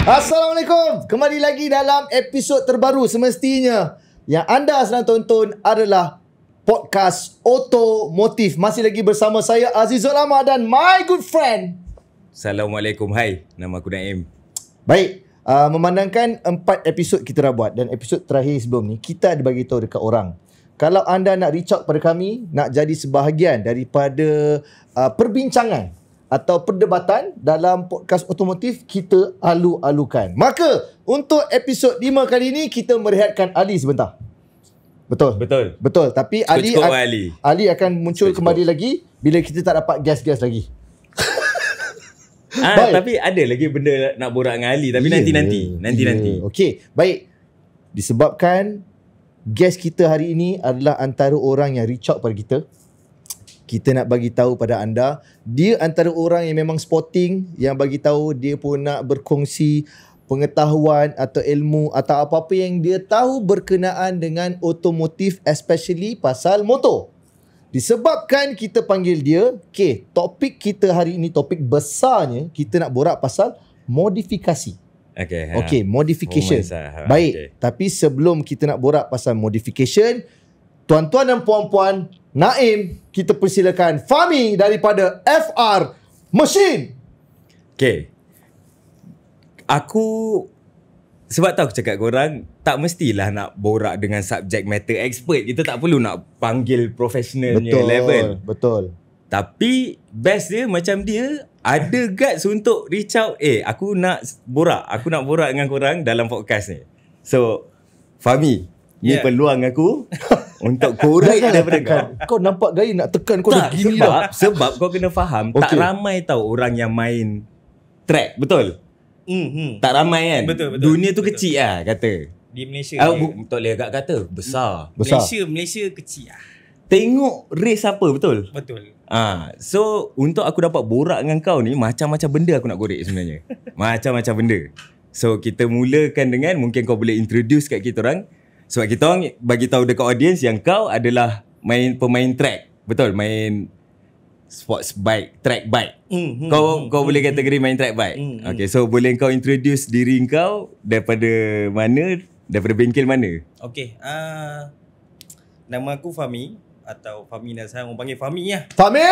Assalamualaikum. Kembali lagi dalam episod terbaru semestinya. Yang anda sedang tonton adalah podcast Otomotif. Masih lagi bersama saya Azizul Ahmad dan my good friend. Assalamualaikum. Hai, nama aku Naim. Baik, memandangkan 4 episod kita dah buat dan episod terakhir sebelum ni kita ada bagi tahu dekat orang. Kalau anda nak reach out pada kami, nak jadi sebahagian daripada perbincangan atau perdebatan dalam podcast Otomotif, kita alu-alukan. Maka untuk episod 5 kali ini kita merehatkan Ali sebentar. Betul. Tapi Ali akan muncul kembali lagi bila kita tak dapat guest-guest lagi. Tapi ada lagi benda nak borak dengan Ali, tapi nanti. Okey, baik. Disebabkan guest kita hari ini adalah antara orang yang reach out pada kita nak bagi tahu pada anda, dia antara orang yang memang sporting, yang bagi tahu dia pun nak berkongsi pengetahuan atau ilmu atau apa-apa yang dia tahu berkenaan dengan otomotif, especially pasal motor. Disebabkan kita panggil dia, topik kita hari ini, topik besarnya, kita nak borak pasal modifikasi. Okay, modification. Baik, tapi sebelum kita nak borak pasal modification, tuan-tuan dan puan-puan, Naim, kita persilakan Fahmi daripada FR Machine. Okay. Sebab tahu aku cakap korang, tak mestilah nak borak dengan subject matter expert. Kita tak perlu nak panggil professionalnya level. Betul. Tapi best dia macam dia ada guts untuk reach out. Aku nak borak dengan korang dalam podcast ni. So, Fahmi, ni peluang aku untuk korek daripada kau. Kau nampak gaya nak tekan kau dah gini dah. Sebab kau kena faham, tak ramai tahu orang yang main track. Betul? Tak ramai kan? Betul. Dunia tu kecil lah kata. Di Malaysia. Tak boleh agak kata. Besar. Malaysia kecil lah. Tengok race apa, betul? Betul. So untuk aku dapat borak dengan kau ni, macam-macam benda aku nak korek sebenarnya. Macam-macam benda. So kita mulakan dengan, mungkin kau boleh introduce kat kita orang. Sebab kita orang bagi tahu dekat audience yang kau adalah pemain track. Betul, main sports bike, track bike. Kau boleh kategori main track bike. Okay, so boleh kau introduce diri kau daripada mana, daripada bengkel mana? Okay, nama aku Fahmi atau Fahmi Nazhan, orang panggil Fahmi lah. Fahmi!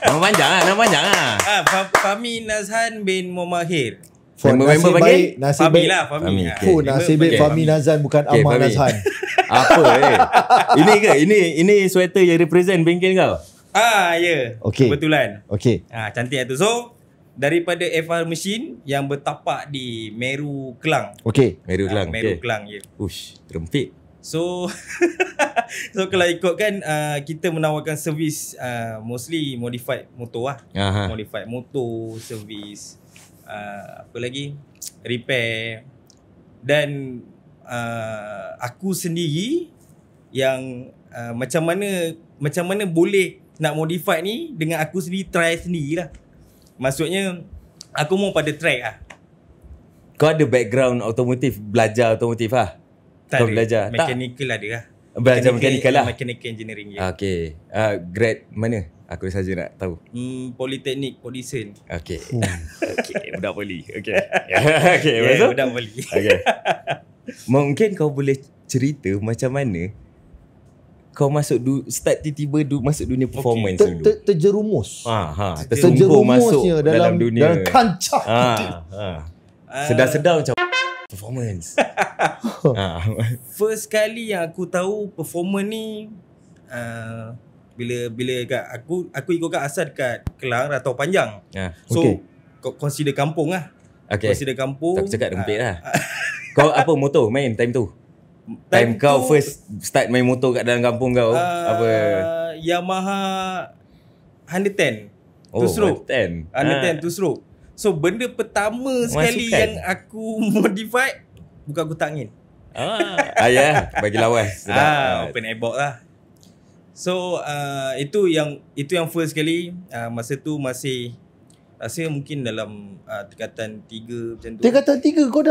Nama panjang lah. Fahmi Nazhan bin Muhammad. Nasib baik Fahmi lah. Nasib baik Fahmi Nazhan bukan Ahmad Nazhan. Apa Ini sweater yang represent bengkel kau? Ya. Okay. Kebetulan. Okay. Cantik lah tu. So daripada FR Machine yang bertapak di Meru Kelang. Okay. Meru Kelang. Kelang je. Ush, terempit. So kalau ikutkan kita menawarkan servis mostly modified motor lah. Modified motor, servis, apa lagi, repair. Dan aku sendiri yang macam mana boleh nak modify ni dengan aku sendiri try sendirilah. Maksudnya aku mau pada track lah. Kau ada background otomotif, belajar otomotif lah? Tak kau ada. Belajar Mechanical tak? Ada lah. Belajar mechanical lah? Mechanical engineering je. Okay. Grade mana? Aku saja nak tahu. Polytechnic, Podison. Okay. Budak poli. Okay. Budak poli. Okay. Mungkin kau boleh cerita macam mana kau start tiba-tiba masuk dunia performance dulu. Terjerumus. Tersungkur masuk dalam dunia. Dalam kancah. Sedar-sedar macam performance. First kali yang aku tahu performance ni bila kat aku ikut kat asal dekat Kelang atau Panjang. So consider kampung lah. Consider kampung. Tak cakap rempit lah. Kau apa motor main time tu? Time kau first start main motor kat dalam kampung kau apa? Yamaha 110 two stroke. 110 two stroke. So benda pertama sekali yang aku modify buka kotak angin. Bagi lawas. Open airbox lah. So itu yang first kali. Masa tu masih rasa mungkin dalam tingkatan 3 macam tu. Tingkatan 3 kau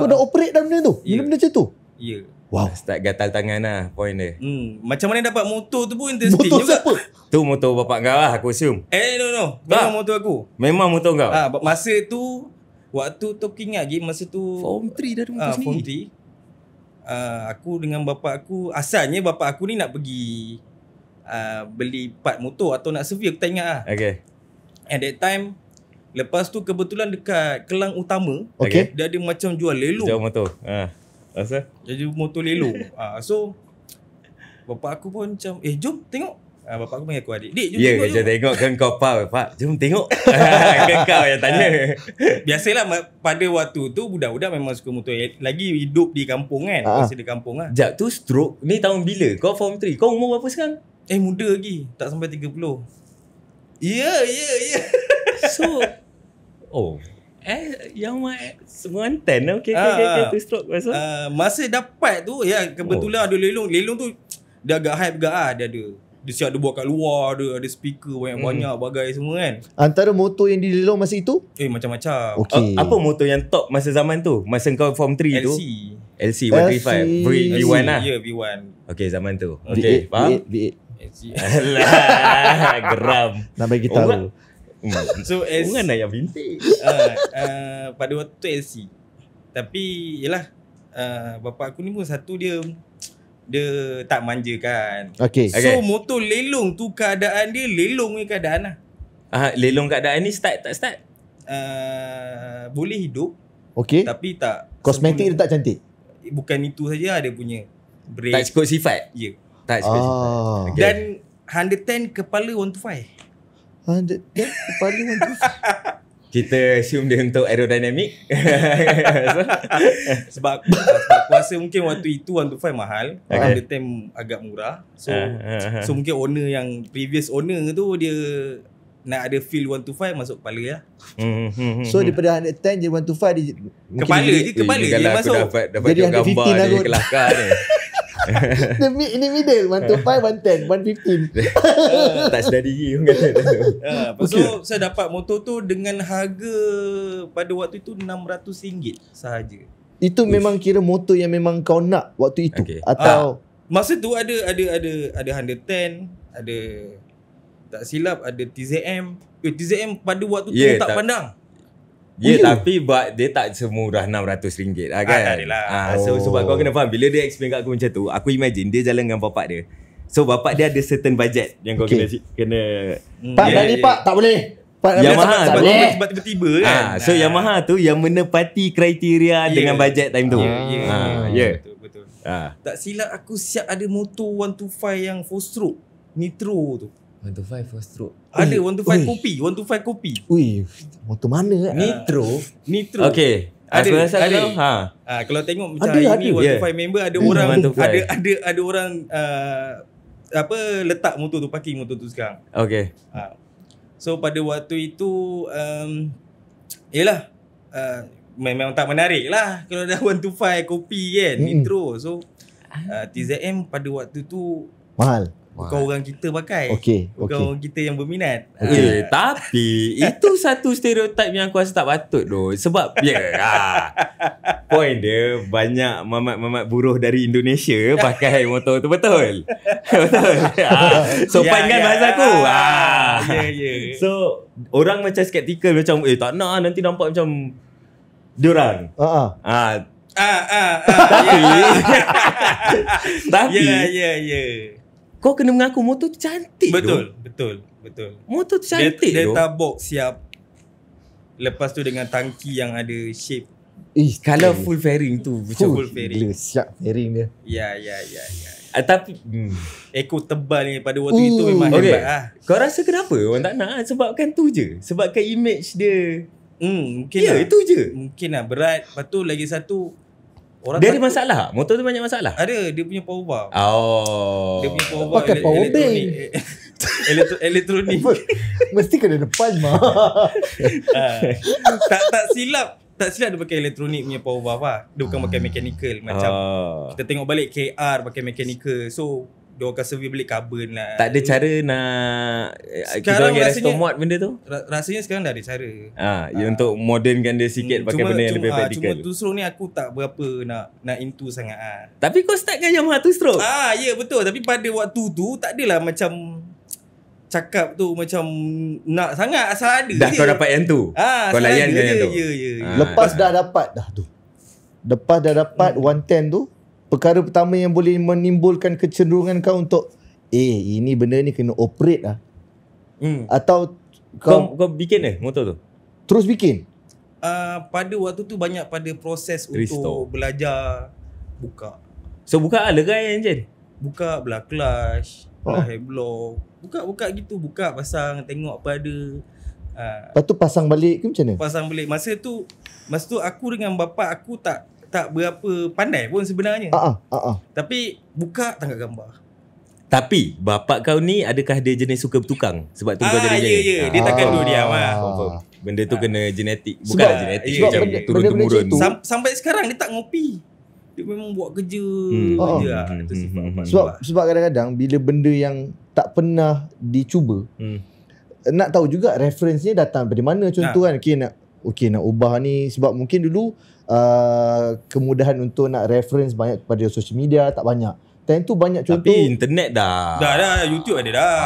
dah operate dalam benda tu? Benda macam tu? Ya. Wow. Start gatal tangan lah point dia. Macam mana dapat motor tu pun interesting motor juga. Siapa? Tu motor bapak kau lah aku assume. No. Memang motor aku. Memang motor kau? Masa tu Waktu tu aku ingat lagi masa tu Form 3 dah ada motor Form sendiri. 3. Aku dengan bapak aku, asalnya bapak aku ni nak pergi beli part motor atau nak survey, aku tak ingat lah. Okay. At that time, lepas tu kebetulan dekat Kelang Utama, Okay. dia ada macam jual lelong. Jual motor. Rasa? Jadi motor lelong. So bapak aku pun macam, jom tengok. Bapak aku panggil aku, adik, "Dik, jom Ya, tengok." je tengok kan kau Pak, jom tengok. Kan kau yang tanya. Biasalah pada waktu tu budak-budak memang suka motor. Lagi hidup di kampung kan. Masa di kampung lah. Jap tu stroke ni tahun bila? Kau form 3. Kau umur berapa sekarang? Muda lagi. Tak sampai 30. Ya. So yang Semenantan. Okay, tu stroke masa. Masa dapat tu, kebetulan ada lelong. Lelong tu dia agak hype juga lah. Dia siap dia buat kat luar, ada speaker banyak-banyak bagai semua kan. Antara motor yang dilelong masa itu? Macam-macam. Okay. Apa motor yang top masa zaman tu? Masa kau form 3 tu? LC 135 V1 lah. Ya, V1. Okay, zaman tu. Okay, faham? V8. LC. Alah, geram. Nak bagi tahu. So Orang nak yang vintage. pada waktu tu LC. Tapi yelah, bapak aku ni pun satu dia tak manja kan. Okay. So motor lelong tu keadaan dia lelong punya keadaan lah. Lelong keadaan ni start tak start? Boleh hidup. Okay. Tapi tak Kosmetik dia tak cantik? Bukan itu saja, ada punya brake. Tak cukup sifat? Ya. Tak cukup sifat. Okay. Dan 110 kepala 125. Kepala Kita assume dia untuk aerodynamic. Sebab aku rasa mungkin waktu itu 125 mahal, 110 agak murah. So mungkin previous owner tu dia nak ada feel 125 masuk kepala lah. So daripada 110 jadi 125 dia Kepala je masuk. Dapat Jadi gambar 115 dia lah kot. kelakar ni. Ini middle 125, 110, 115. Tak sedar diri orang kata tu. So saya dapat motor tu dengan harga pada waktu itu RM600 sahaja. Itu memang kira motor yang memang kau nak waktu itu? Okay. Atau masa tu ada 110, ada tak silap ada TZM. TZM pada waktu tu tak pandang. Tapi dia tak semurah RM600 lah kan. Tak adalah. So sebab kau kena faham, bila dia explain kat aku macam tu, aku imagine dia jalan dengan bapak dia. So bapak dia ada certain budget yang kau kena Pak dah ni Pak, tak boleh. Pak Yamaha tak tu boleh. Sebab tiba-tiba kan. So Yamaha tu yang menepati kriteria dengan budget time tu. Betul. Tak silap aku siap ada motor 125 yang 4 stroke Nitro tu. 125 for stroke. Ada 125 kopi. Ui, motor mana? Nitro. Ada. Okay. Aku rasa kalau kalau tengok macam Ada, ini 125 member ada orang ada orang letak motor tu, parking motor tu sekarang. Okay. So pada waktu itu yelah memang tak menarik lah kalau dah 125 kopi kan, Nitro. So TZM pada waktu tu mahal. Bukan orang kita pakai. Bukan orang kita yang berminat. Tapi itu satu stereotip yang aku rasa tak patut doh. Sebab point dia banyak mamat-mamat buruh dari Indonesia pakai motor tu, betul. Betul. Sopan kan bahasa aku. So orang macam skeptical, macam tak nak nanti nampak macam diorang. Tapi kau kena mengaku motor tu cantik. Betul. Motor tu cantik. Delta box siap. Lepas tu dengan tangki yang ada shape. Kalau full fairing tu macam full fairing. Gila, siap fairing dia. Ya. Tapi Eko tebal ni pada waktu itu memang hebat lah. Kau rasa kenapa orang tak nak? Sebabkan tu je. Sebabkan image dia. Mungkin lah. Itu je. Mungkin lah berat. Lepas tu lagi satu, orang dia ada masalah? Motor tu banyak masalah? Ada, dia punya power bar. Dia punya power bar pakai power bank. Elektronik. Mesti kena depan mah. Tak silap dia pakai elektronik punya power bar lah. Dia bukan pakai mechanical. Macam kita tengok balik KR pakai mechanical. So dia akan survey balik carbon lah. Tak ada cara nak sekarang kita restore mod benda tu? Rasanya sekarang dah ada cara. Untuk modernkan dia sikit, pakai benda yang lebih practical. Cuma two stroke ni aku tak berapa nak into sangat. Tapi kau startkan Yamaha two stroke? Ya betul. Tapi pada waktu tu tak adalah macam cakap tu macam nak sangat asal ada Dah je. kau dapat yang tu. Kau asal layan ada je yang tu. Ya. Lepas dah dapat dah tu. Lepas dah dapat 110 tu, perkara pertama yang boleh menimbulkan kecenderungan kau untuk ini benda ni kena operate lah. Atau Kau bikin motor tu? terus bikin. Pada waktu tu banyak pada proses Restore. untuk belajar buka. So buka legai enjin. Buka belah clutch, belah head block. Buka gitu, buka pasang tengok apa ada. Lepas tu pasang balik ke macam mana? Pasang balik. Masa tu aku dengan bapa aku tak berapa pandai pun sebenarnya. Tapi buka tangkap gambar. Tapi bapak kau ni adakah dia jenis suka bertukang? Sebab tu kau jadi macam ni? Ya. Dia takkan duduk diam lah. Confirm. Benda tu kena genetik. Sebab- Bukanlah genetik, sebab macam benda- turun-temurun. benda-benda macam tu- Sampai sekarang dia tak ngopi. Dia memang buat kerja je lah. Itu sifat bapak. Sebab kadang-kadang bila benda yang tak pernah dicuba, nak tahu juga reference-nya datang dari mana. Contoh kan, okay nak ubah ni sebab mungkin dulu kemudahan untuk nak reference banyak kepada social media tak banyak. Time tu banyak contoh. Tapi internet dah. Dah YouTube ada dah.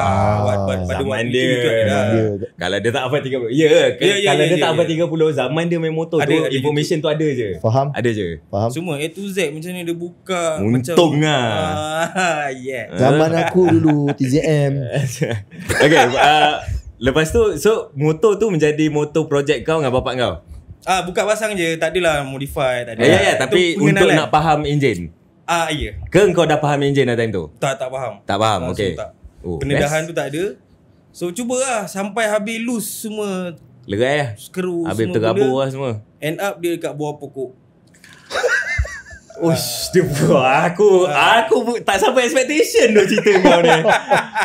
Pada zaman waktu dia. YouTube ada dah. Kalau dia tak hafal 30. Kalau dia tak hafal 30 zaman dia main motor tu, Ada information tu ada je. Faham? Ada je. Faham? Semua A to Z macam ni dia buka. Untung macam, lah. Yeah. Zaman aku dulu TZM. Okay, lepas tu, so motor tu menjadi motor projek kau dengan bapak kau? Buka pasang je, tak adalah modify, tak ada. Ya, Itu tapi untuk pengenalan. nak faham enjin. Ya. Ke kau dah faham enjin dah time tu? Tak faham. Tak faham, Langsung okay. tak. Oh, Pendedahan best. tu tak ada. So cubalah sampai habis loose semua Lerai lah. skru Habis semua terabur benda. lah semua. End up dia dekat bawah pokok. Ush, dia buat aku tak sampai expectation tu cerita kau ni.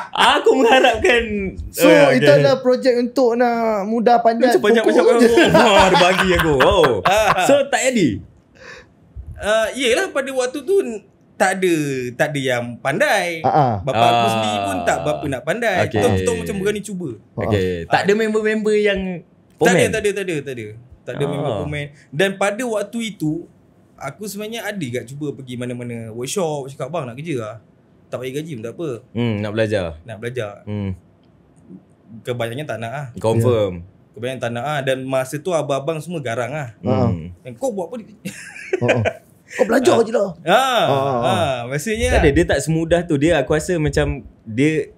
Aku mengharapkan So itu adalah projek untuk nak mudah panjat macam banyak-banyak pokok je. dia bagi aku. So tak jadi. Yelah pada waktu tu tak ada yang pandai. Bapa aku sendiri pun tak berapa nak pandai. Okay. Kita macam berani cuba. Okay. Tak ada member-member yang komen. Tak ada member komen. Dan pada waktu itu aku sebenarnya ada kat cuba pergi mana-mana workshop, cakap bang nak kerja lah. Tak payah gaji pun tak apa. Nak belajar. Nak belajar. Kebanyakan tak nak lah. Confirm. Kebanyakan tak nak lah. Dan masa tu abang-abang semua garang lah. Kau buat apa ni? Kau belajar je lah. Maksudnya Tak ada, dia tak semudah tu. Dia aku rasa macam dia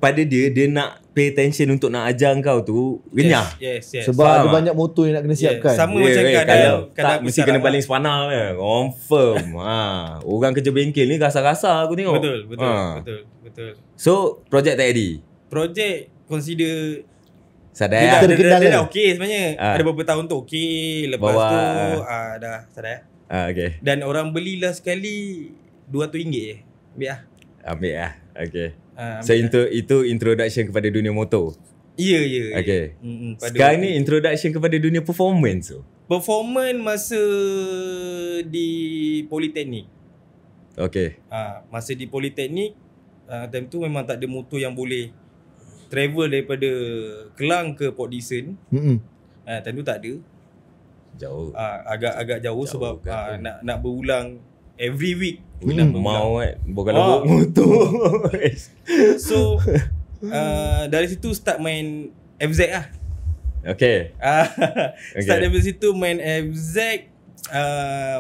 nak pay attention untuk nak ajar kau tu renyah. Yes. Sebab ada banyak motor yang nak kena siapkan. Sama macam kalau kadang tak mesti kena baling sepanah je. Confirm. Orang kerja bengkel ni kasar-kasar aku tengok. Betul. So projek tak jadi. Projek consider Sadar. dia dah okey sebenarnya. Ada beberapa tahun tu okey. Lepas Bawa, tu dah sadar. Okay. Dan orang belilah sekali RM200 je. Ambil lah. Ambil lah. Okay. Ambil So itu introduction kepada dunia motor. Ya. Okay. Pada Sekarang ni introduction kepada dunia performance tu. performance masa di Politeknik. Okay. Masa di Politeknik, time tu memang tak ada motor yang boleh travel daripada Kelang ke Port Dickson. Time tu tak ada. Jauh. Agak jauh sebab kan. nak berulang every week. Mau kan. Bukan bawa motor. So dari situ start main FZ lah. Okay. Start dari situ main FZ.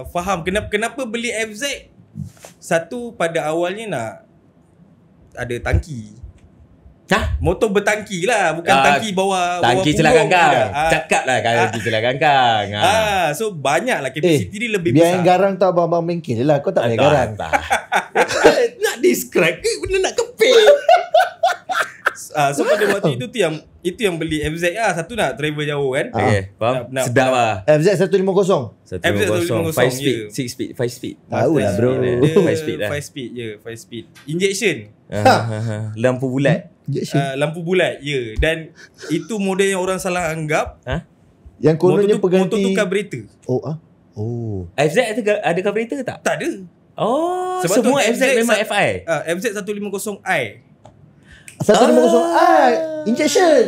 Faham kenapa beli FZ. Satu, pada awalnya nak ada tangki. Motor bertangki lah. Bukan tangki bawah tangki celak kangkang. Cakap lah tangki celak kangkang. So banyak lah capacity dia lebih biar besar. yang garang tu abang-abang bengkel je lah. Kau tak payah garang. Nak describe ke benda nak kepil. So pada waktu itu yang beli FZ lah. Satu nak travel jauh kan. Okay, faham? Nak- Sedap lah. FZ 150. 150, 5 speed, 6 speed, 5 speed. Tahu lah bro. 5 speed lah. 5 speed je, 5 speed. Injection. Lampu bulat. Lampu bulat, ya. Dan itu model yang orang salah anggap. Yang kononnya Motor pengganti. tu carburetor. FZ ada carburetor tak? Tak ada. Oh, Sebab semua tu FZ memang FI. FZ 150i. 150i injection.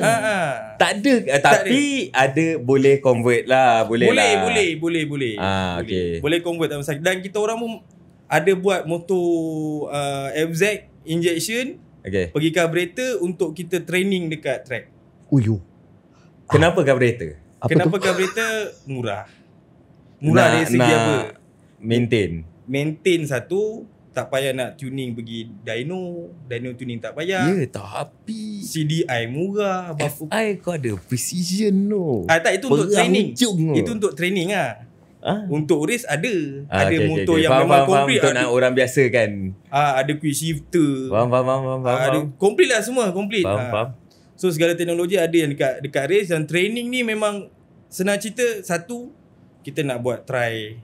Tak ada, tapi ada boleh convert lah, boleh lah. Boleh. Okay. Boleh convert tak masalah. Dan kita orang pun ada buat motor FZ injection. Okay. Pergi carburetor untuk kita training dekat track. Uyu. Kenapa carburetor? Kenapa carburetor? Murah. Murah dari segi apa? Maintain satu, tak payah nak tuning pergi dyno tuning tak payah. Ya, tapi CDI murah. FI kau ada precision tu. Tak, itu untuk training. tu. Itu untuk training lah. Untuk race ada. Ada okay, motor okay. yang Faham, memang faham, complete. untuk nak orang biasa kan. Ada quick shifter. Faham. Ada complete lah semua, complete. Faham. So segala teknologi ada yang dekat race. Dan training ni memang senang cerita, satu, kita nak buat try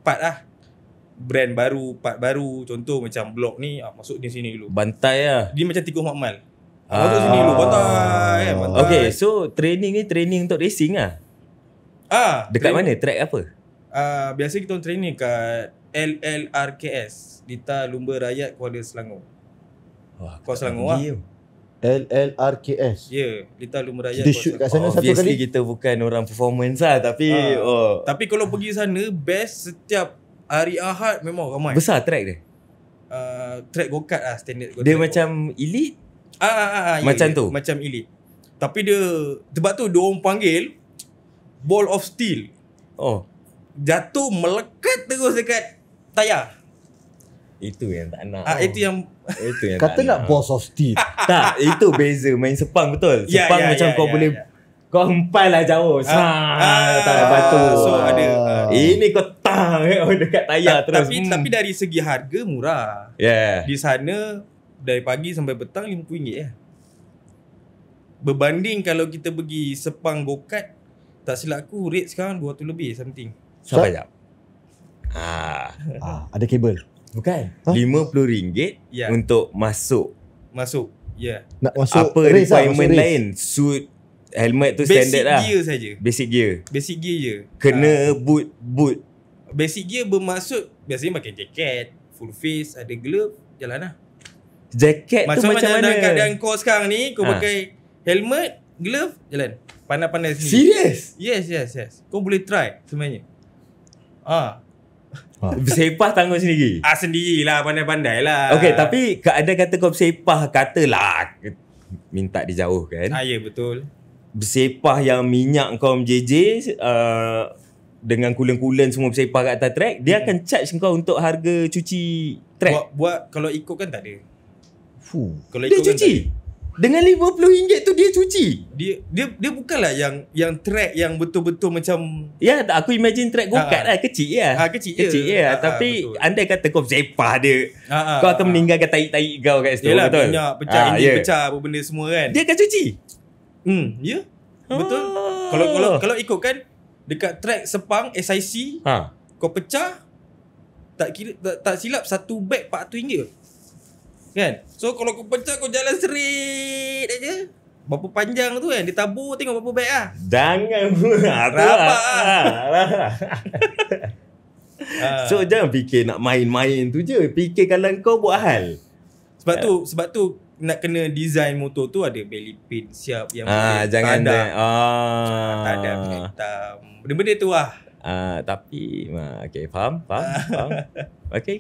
part lah. Brand baru, part baru. Contoh macam blok ni, masuk di sini dulu. Bantai lah. Dia macam tikus makmal. Masuk sini dulu, bantai kan. Okay, so training ni training untuk racing lah. Dekat mana? Track apa? Biasa kita orang training kat LLRKS, Lita Lumba Rakyat Kuala Selangor. Kuala Selangor lah. LLRKS. Ya, Lita Lumba Rakyat. Kita shoot kat sana satu Obviously kali. kita bukan orang performance lah, tapi Tapi kalau pergi sana, best setiap hari Ahad memang ramai. besar track dia. Track go-kart lah, standard go-kart. Dia macam elite. Macam tu? Macam elite. Tapi dia, sebab tu dia orang panggil ball of steel. Jatuh melekat terus dekat tayar. Itu yang tak nak. Itu yang Kata nak boss of steel. Tak, itu beza main sepang betul. Ya, Sepang macam kau boleh kau hempal lah jauh. Tak batu. So ada ini kau tang dekat tayar terus. Tapi dari segi harga murah. Yeah. Di sana dari pagi sampai petang RM50 ya. Berbanding kalau kita pergi sepang go-kart, tak silap aku rate sekarang 200 lebih something. Sabar jap. Ada kabel. Bukan. RM50 untuk masuk. Ya. Nak masuk Apa race requirement masuk lain? Suit, helmet tu Basic standard lah. gear saja. Basic gear. Basic gear je. Kena boot. Basic gear bermaksud biasanya pakai jaket, full face, ada glove, jalan lah. Jaket tu macam mana? Dalam keadaan kau sekarang ni, kau pakai helmet, glove, jalan. Panas-panas sendiri. Serius? Yes. Kau boleh try sebenarnya. Bersepah tanggung sendiri. Sendirilah, pandai-pandai lah. Okay, tapi ada kata kau bersepah, katalah minta dijauhkan. Ya, betul. Bersepah yang minyak kau menjejir, dengan kulen-kulen semua bersepah kat atas track, dia akan charge kau untuk harga cuci track. Buat kalau ikut kan tak ada. Kalau Dia ikut cuci. Dengan RM50 tu dia cuci. Dia bukanlah yang track yang betul-betul macam Aku imagine track go-kart lah. Kecil lah. Kecil je. Tapi betul. andai kata kau bersepah dia, kau akan meninggalkan tahi-tahi kau kat situ. Yelah, betul? minyak pecah, enjin pecah, apa benda semua kan. Dia akan cuci. Ya. Betul. Kalau ikut kan dekat track Sepang SIC, kau pecah tak silap satu beg RM400 kan. So kalau kau pecah, kau jalan straight aja. Berapa panjang tu kan, dia tabur tengok berapa beg lah. Jangan Rabak So jangan fikir nak main-main tu je. Fikir kalau kau buat hal. Sebab tu nak kena design motor tu ada belly pin siap yang jangan tak ada minyak hitam. Benda-benda tu lah. Tapi okay, faham. Okay.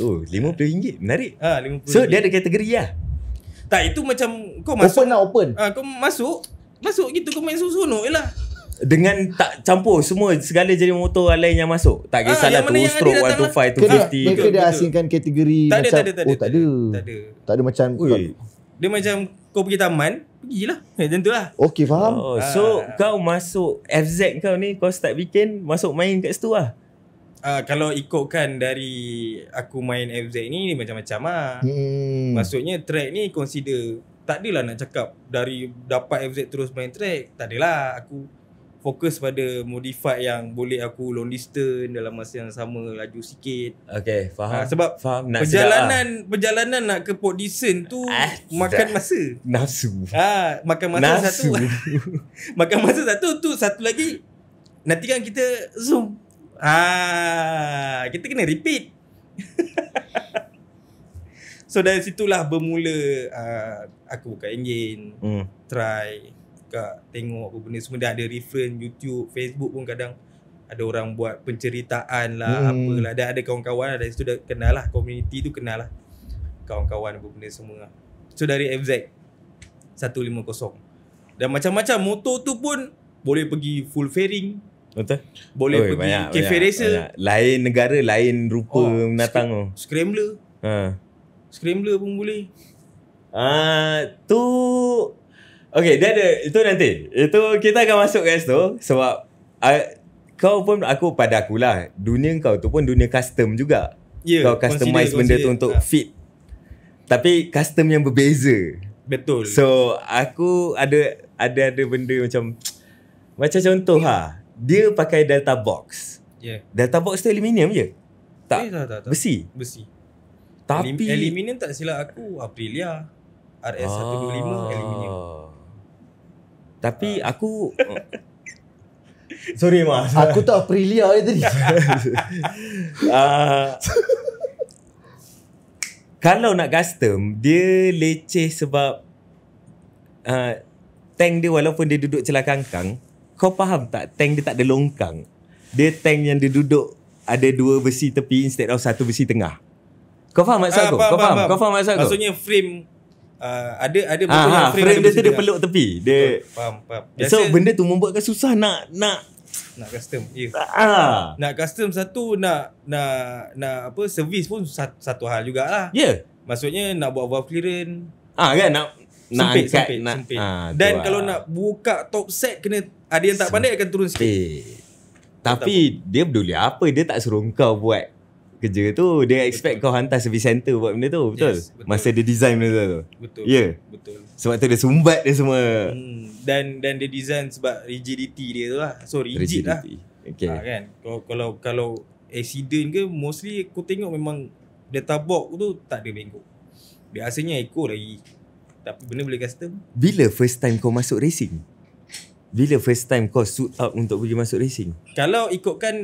Oh, RM50 menarik. RM50. So dia ada kategori lah. Tak, itu macam kau masuk Open. kau masuk gitu, kau main sunuk je lah. Dengan tak campur semua segala jenis motor lain yang masuk. Tak kisahlah yang mana 2 yang stroke, ada datang 125, Mereka 250 ke. dia asingkan kategori Tak macam ada. tak ada. Tak ada macam Ui. Dia macam kau pergi taman, pergilah. Macam tu lah. okey, faham. So kau masuk FZ kau ni, kau start bikin masuk main kat situ lah. Kalau ikutkan dari aku main FZ ni macam-macam lah. Maksudnya track ni consider, tak adalah nak cakap dari dapat FZ terus main track. Tak adalah. Aku fokus pada modify yang boleh aku long distance dalam masa yang sama, laju sikit. Okay, faham. Sebab faham. Nak perjalanan nak ke Port Dickson tu makan masa. Nafsu. Makan masa satu. Makan masa satu tu, satu lagi nanti kan kita zoom. Kita kena repeat. So dari situlah bermula aku buka enjin, try tengok apa benda semua. Dah ada reference YouTube, Facebook pun kadang ada orang buat penceritaan lah, apalah. Dah ada kawan-kawan lah, dari situ dah kenal lah, community tu kenal lah. kawan-kawan apa benda semua. So dari FZ 150. Dan macam-macam motor tu pun boleh pergi full fairing, Betul? boleh pergi cafe racer, Lain negara, lain rupa menatang tu. scrambler. Scrambler pun boleh. Tu okay, dia ada itu nanti. Itu kita akan masuk kat situ sebab kau pun pada akulah dunia kau tu pun dunia custom juga. Kau customize benda tu untuk fit. Tapi custom yang berbeza. Betul. So aku ada benda macam contoh dia pakai Delta Box. Delta Box tu aluminium je. Tak. Besi. Tapi aluminium tak silap aku Aprilia RS125 aluminium. Tapi aku sorry mas. Aku tak Aprilia tadi. Kalau nak custom, dia leceh sebab tank dia walaupun dia duduk celah kangkang, kau faham tak? Tank dia tak ada longkang. Dia tank yang dia duduk ada 2 besi tepi instead of 1 besi tengah. Kau faham maksud aku? Kau faham maksud aku? Maksudnya frame ada betul yang frame dia tu dia peluk tepi. Dia faham. So benda tu membuatkan susah nak custom. Nak custom satu nak apa servis pun satu hal jugalah. Maksudnya nak buat valve clearance. Kan nak sempit. Dan kalau nak buka top set kena ada yang tak pandai akan turun sikit. Tapi dia peduli apa, dia tak suruh kau buat kerja tu. Dia expect kau hantar service center buat benda tu. Betul? Betul. Masa dia design benda tu. Betul. Betul. Sebab tu dia sumbat dia semua. Dan dia design sebab rigidity dia tu lah. So rigid lah. Okay. Kan? Kalau accident ke mostly aku tengok memang data box tu tak ada bengkok. Biasanya ekor lagi. Tapi benda boleh custom. Bila first time kau masuk racing? Bila first time kau suit up untuk pergi masuk racing? Kalau ikutkan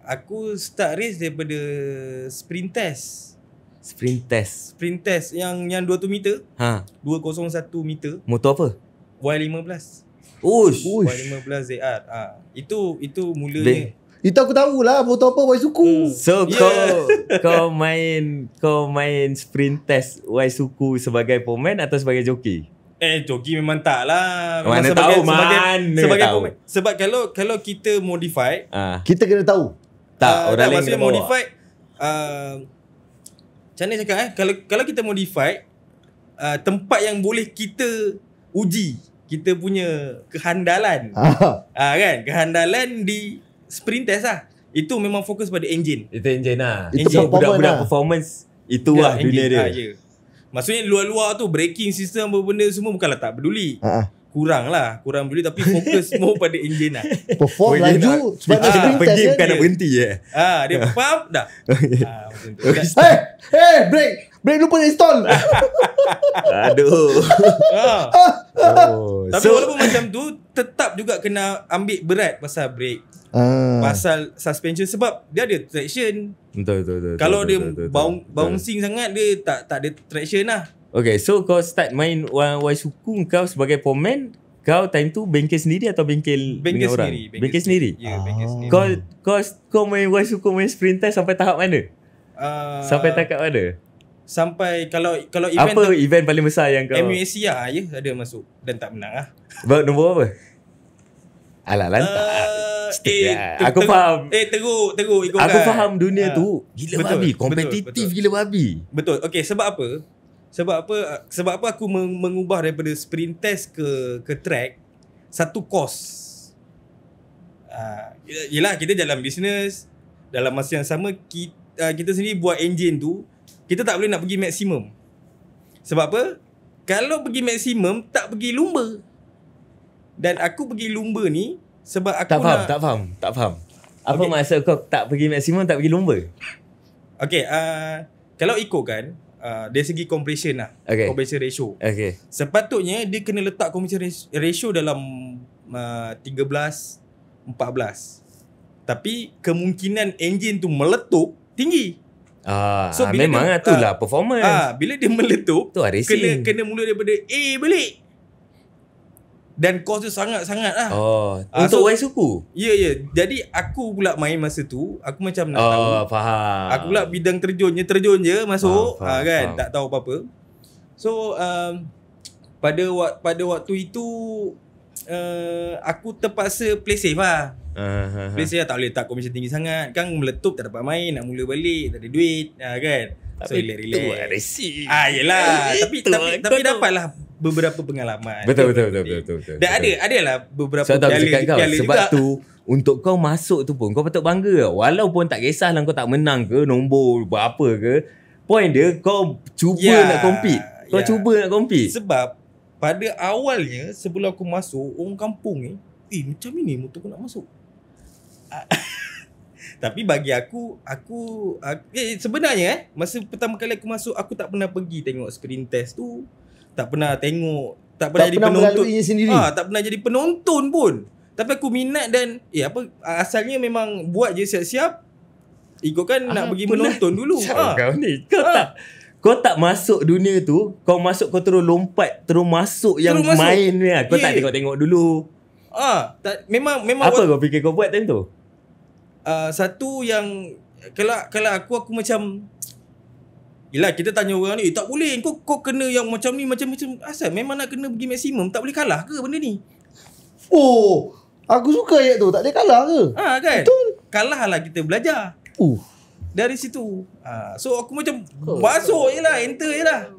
aku start race daripada sprint test yang 200 meter. 201 meter. Motor apa? Y15. Y15 ZR. Itu mulanya. Itu aku tahulah motor apa Waisuku. So kau main sprint test Waisuku sebagai pemain atau sebagai joki? Joki memang tak lah. Mana sebagai pemain. Sebab kalau kita modify, kita kena tahu. Orang lain maksudnya kena bawa. modify macam mana cakap kalau kita modify tempat yang boleh kita uji kita punya kehandalan. Kan? Kehandalan di sprint test lah. Itu memang fokus pada engine. Itu engine lah. Itu budak-budak performance. Itulah dunia dia. Maksudnya luar-luar tu braking system apa benda semua bukanlah tak peduli. Kurang peduli tapi fokus more pada engine lah. Perform laju sebab dia sprint pergi test bukan nak berhenti je. Dia faham dah. Macam tu. Brake lupa install. Aduh. Tapi walaupun macam tu tetap juga kena ambil berat pasal brake. Pasal suspension sebab dia ada traction. Betul. Kalau dia bouncing sangat dia tak ada traction lah. Okay, so kau start main Waisuku kau sebagai pemain, kau time tu bengkel sendiri atau bengkel dengan orang? Bengkel sendiri. Ya, bengkel sendiri. Kau main Waisuku main sprint test sampai tahap mana? Sampai tahap mana? Sampai kalau event apa event paling besar yang kau MUSC lah ada masuk dan tak menang lah. Nombor apa? Alah lantak. Aku faham. Teruk ikut aku faham dunia tu gila babi, kompetitif gila babi. Betul. Okey, sebab apa aku mengubah daripada sprint test ke track satu kos. Yelah kita dalam bisnes, dalam masa yang sama kita sendiri buat engine tu, kita tak boleh nak pergi maksimum. Sebab apa? Kalau pergi maksimum tak pergi lumba. Dan aku pergi lumba ni sebab aku tak faham. Apa maksud kau tak pergi maksimum, tak pergi lumba? Okay, kalau ikutkan dari segi compression lah, compression ratio. Okay. Sepatutnya dia kena letak compression ratio dalam 13-14. Tapi kemungkinan engine tu meletup tinggi. So memang itulah performance. Bila dia meletup tu racing. Kena mula daripada A balik. Dan kos dia sangat-sangat lah. Untuk wai suku? Ya. Jadi aku pula main masa tu, aku macam nak tahu. Faham. Aku pula bidang terjun je masuk, kan, faham. tak tahu apa-apa. So pada waktu itu aku terpaksa play safe lah. Play safe lah, tak boleh tak komisen tinggi sangat. Kan meletup tak dapat main, nak mula balik, tak ada duit, kan. So relax. Yelah. Tapi dapatlah beberapa pengalaman. Betul. Dan adalah beberapa so, piala juga. Sebab tu untuk kau masuk tu pun kau patut bangga. Walaupun tak kisahlah kau tak menang ke, nombor berapa ke, point dia kau cuba nak compete. Cuba nak compete. Sebab pada awalnya sebelum aku masuk, orang kampung ni, macam ni motor aku nak masuk. Tapi bagi aku sebenarnya masa pertama kali aku masuk, aku tak pernah pergi tengok sprint test tu. Tak pernah tengok, tak pernah jadi penonton sendiri. Tak pernah jadi penonton pun. Tapi aku minat dan asalnya memang buat je siap-siap. Ikutkan nak pergi menonton dulu. Kau ni kau tak masuk dunia tu, kau masuk kau terus lompat, terus masuk yang main ni. Kau tak tengok-tengok dulu. Memang apa kau fikir kau buat time tu? Satu yang kalau aku macam, yelah, kita tanya orang ni, tak boleh, kau kena yang macam ni, macam-macam. Asal memang nak kena pergi maksimum, tak boleh kalah ke benda ni? Aku suka ayat tu, tak boleh kalah ke? Kan? Betul. Kalah lah kita belajar. Dari situ. So aku macam masuk je lah, enter je lah.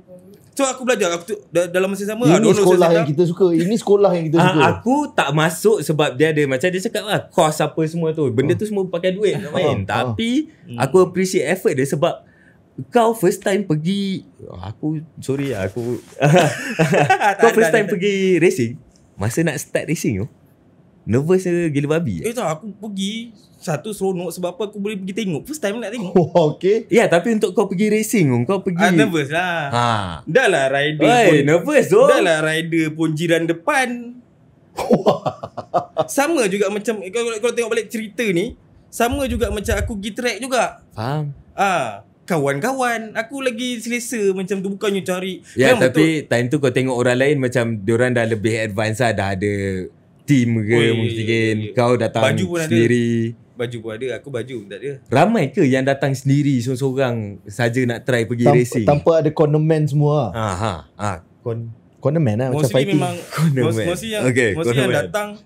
So aku belajar, dalam masa sama. Ini sekolah yang kita suka. Ini sekolah yang kita suka. Aku tak masuk sebab dia ada, macam dia cakap lah, kos apa semua tu. Benda tu semua pakai duit nak main. Tapi aku appreciate effort dia sebab kau first time pergi, kau first time pergi racing, masa nak start racing tu, nervous gila babi. Aku pergi, satu seronok sebab apa, aku boleh pergi tengok. First time nak tengok. Okay. Ya, tapi untuk kau pergi racing tu, kau pergi nervous lah. Dah lah rider pun nervous tu. Dah lah rider pun jiran depan. Sama juga macam, kalau tengok balik cerita ni, sama juga macam aku pergi track juga. Faham. Kawan-kawan aku lagi selesa macam tu, bukannya cari. Ya, tapi betul, time tu kau tengok orang lain macam diorang dah lebih advance lah, dah ada team ke mungkin. Kau datang baju sendiri. Baju pun ada, aku baju tak ada. Ramai ke yang datang sendiri seorang-seorang saja nak try pergi racing? Tanpa ada cornerman semua. Cornerman lah, macam fighting. Mesti yang datang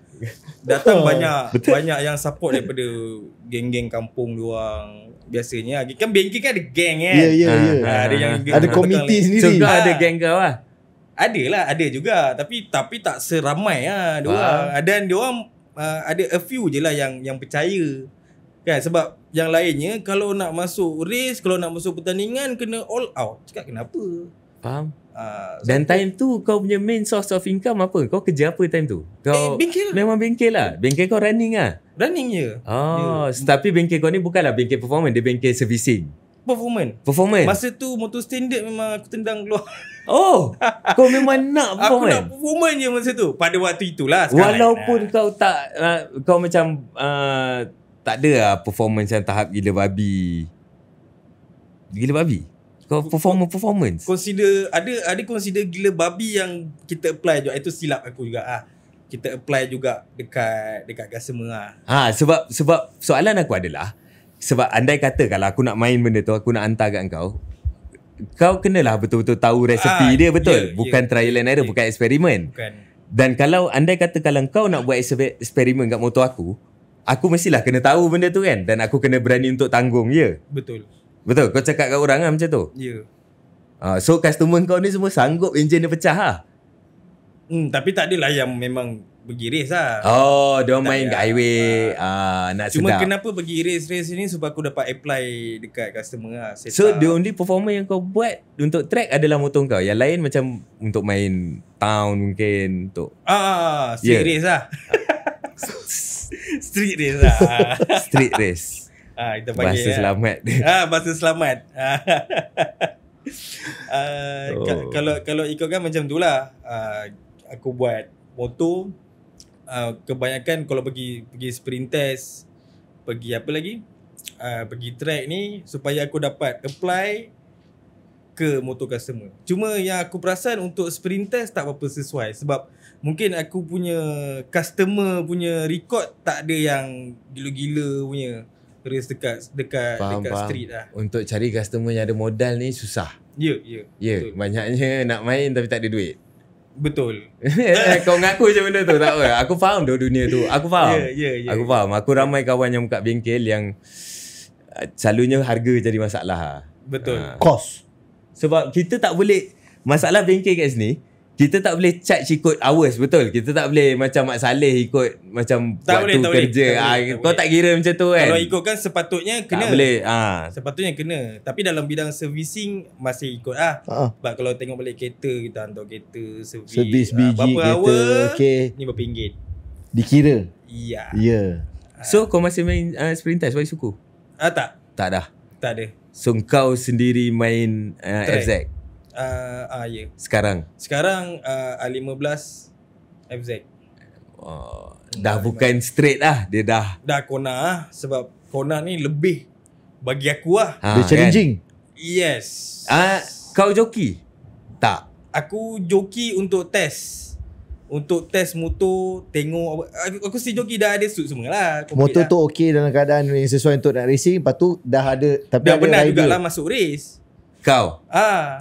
banyak yang support daripada geng-geng kampung diorang. Biasanya kan bengkel kan ada geng kan. Ya. Ada komiti sendiri. So kau ada geng kau lah? Ada juga, tapi tak seramai lah diorang. Dan diorang ada a few je lah yang percaya. Kan, sebab yang lainnya kalau nak masuk race, kalau nak masuk pertandingan kena all out. Cakap kenapa? Faham. Dan time tu kau punya main source of income apa? Kau kerja apa time tu? Kau bengkel. Memang bengkel lah. Bengkel kau running lah. Running je. Tapi bengkel kau ni bukanlah bengkel performance, dia bengkel servicing. Performance. Masa tu motor standard memang aku tendang keluar. Kau memang nak performance. Aku nak performance je masa tu. Pada waktu itulah. Walaupun kau tak kau macam tak ada lah performance yang tahap gila babi. Kau performance. Ada consider gila babi yang kita apply juga. Itu silap aku juga kita apply juga dekat customer lah. Sebab soalan aku adalah, sebab andai kata kalau aku nak main benda tu, aku nak hantar kat kau kenalah betul-betul tahu resepi dia betul. Bukan trial and error, bukan eksperimen. Dan kalau andai kata kalau kau nak buat eksperimen kat motor aku mestilah kena tahu benda tu kan. Dan aku kena berani untuk tanggung je. Betul, kau cakap kat orang lah macam tu. Ya. So customer kau ni semua sanggup enjin dia pecah lah. Tapi tak adalah yang memang pergi race lah. Dia main kat highway. Nak cuma sedap. Kenapa pergi race ni sebab aku dapat apply dekat customer lah. So the only performance yang kau buat untuk track adalah motor kau. Yang lain macam untuk main town mungkin, untuk street race lah. Street race lah. Street race. Kita panggil bahasa selamat. Bahasa selamat. Kalau ikutkan macam tu lah. Aku buat motor, kebanyakan kalau pergi sprint test, pergi apa lagi, pergi track ni supaya aku dapat apply ke motor customer. Cuma yang aku perasan untuk sprint test tak berapa sesuai sebab mungkin aku punya customer punya record tak ada yang gila-gila punya race dekat street lah. Untuk cari customer yang ada modal ni susah. Ya. Ya, banyaknya nak main tapi tak ada duit. Betul. Kau mengaku macam benda tu tak apa. Aku faham dunia tu. Aku faham. Ya. Aku faham. Aku ramai kawan yang buka bengkel yang selalunya harga jadi masalah. Betul. Cost. Sebab kita tak boleh, masalah bengkel kat sini, kita tak boleh charge ikut hours, betul? Kita tak boleh macam Mak Saleh ikut macam Tak waktu boleh, kerja. Kau tak kira macam tu kan? Kalau ikutkan sepatutnya kena. Tak boleh. Sepatutnya kena. Tapi dalam bidang servicing masih ikut Sebab kalau tengok balik kereta, kita hantar kereta Servis biji berapa kereta, hour, okay. ni berapa ringgit. Dikira. Ya. Ya. So kau masih main sprint test, suku? Tak. Tak dah. Tak ada. So kau sendiri main Track. FZ Ya. sekarang? Sekarang A15 FZ. Dah bukan straight lah. Dia dah Dah Kona sebab Kona ni lebih bagi aku Dia challenging. Yes. Kau joki? Tak. Aku joki untuk test. Untuk test motor, tengok aku si joki dah ada suit semua lah. Motor dah. tu okey dalam keadaan yang sesuai untuk nak racing. Lepas tu dah ada. Tapi dah ada benar rider. jugalah masuk race. Kau?